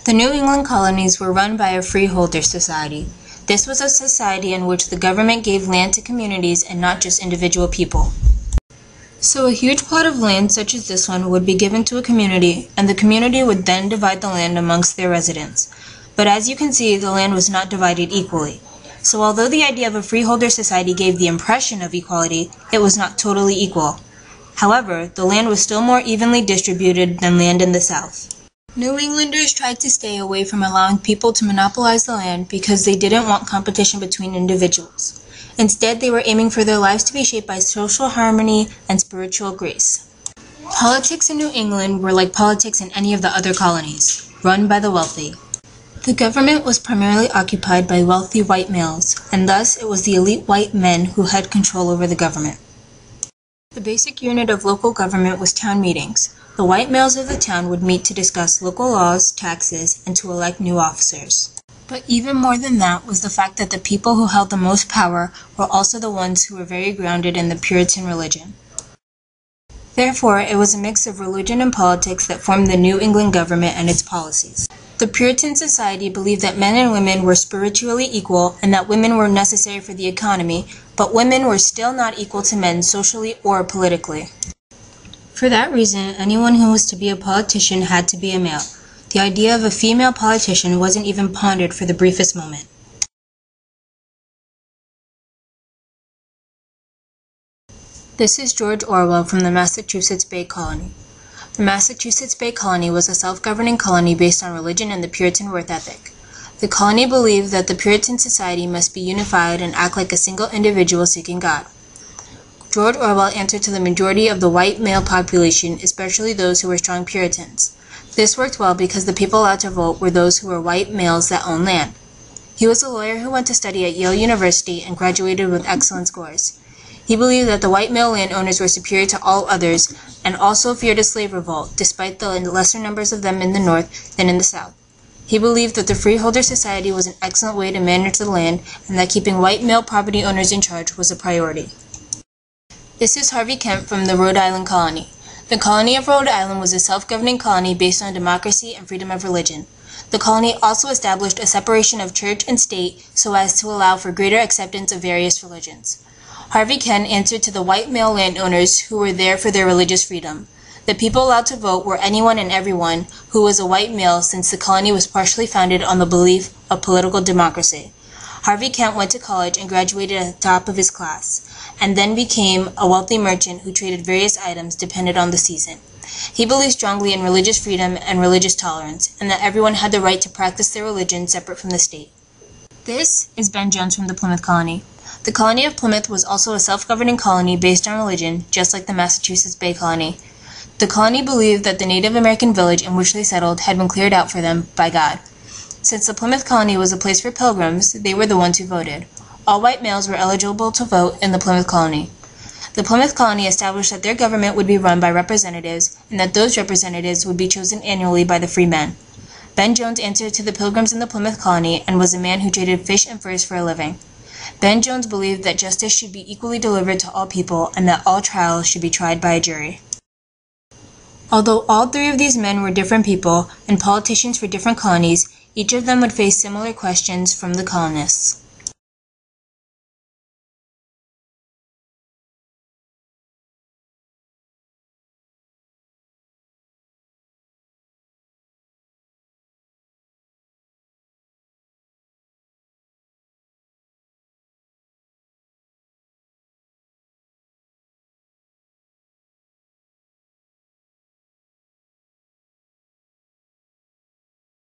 The New England colonies were run by a freeholder society. This was a society in which the government gave land to communities and not just individual people. So a huge plot of land such as this one would be given to a community, and the community would then divide the land amongst their residents. But as you can see, the land was not divided equally. So although the idea of a freeholder society gave the impression of equality, it was not totally equal. However, the land was still more evenly distributed than land in the South. New Englanders tried to stay away from allowing people to monopolize the land because they didn't want competition between individuals. Instead, they were aiming for their lives to be shaped by social harmony and spiritual grace. Politics in New England were like politics in any of the other colonies, run by the wealthy. The government was primarily occupied by wealthy white males, and thus it was the elite white men who had control over the government. The basic unit of local government was town meetings. The white males of the town would meet to discuss local laws, taxes, and to elect new officers. But even more than that was the fact that the people who held the most power were also the ones who were very grounded in the Puritan religion. Therefore, it was a mix of religion and politics that formed the New England government and its policies. The Puritan society believed that men and women were spiritually equal and that women were necessary for the economy, but women were still not equal to men socially or politically. For that reason, anyone who was to be a politician had to be a male. The idea of a female politician wasn't even pondered for the briefest moment. This is George Orwell from the Massachusetts Bay Colony. The Massachusetts Bay Colony was a self-governing colony based on religion and the Puritan work ethic. The colony believed that the Puritan society must be unified and act like a single individual seeking God. George Orwell answered to the majority of the white male population, especially those who were strong Puritans. This worked well because the people allowed to vote were those who were white males that owned land. He was a lawyer who went to study at Yale University and graduated with excellent scores. He believed that the white male landowners were superior to all others and also feared a slave revolt, despite the lesser numbers of them in the North than in the South. He believed that the freeholder society was an excellent way to manage the land and that keeping white male property owners in charge was a priority. This is Harvey Kent from the Rhode Island Colony. The colony of Rhode Island was a self-governing colony based on democracy and freedom of religion. The colony also established a separation of church and state so as to allow for greater acceptance of various religions. Harvey Kent answered to the white male landowners who were there for their religious freedom. The people allowed to vote were anyone and everyone who was a white male, since the colony was partially founded on the belief of political democracy. Harvey Kent went to college and graduated at the top of his class, and then became a wealthy merchant who traded various items dependent on the season. He believed strongly in religious freedom and religious tolerance, and that everyone had the right to practice their religion separate from the state. This is Ben Jones from the Plymouth Colony. The colony of Plymouth was also a self-governing colony based on religion, just like the Massachusetts Bay Colony. The colony believed that the Native American village in which they settled had been cleared out for them by God. Since the Plymouth Colony was a place for pilgrims, they were the ones who voted. All white males were eligible to vote in the Plymouth Colony. The Plymouth Colony established that their government would be run by representatives, and that those representatives would be chosen annually by the free men. Ben Jones answered to the pilgrims in the Plymouth Colony and was a man who traded fish and furs for a living. Ben Jones believed that justice should be equally delivered to all people and that all trials should be tried by a jury. Although all three of these men were different people and politicians for different colonies, each of them would face similar questions from the colonists.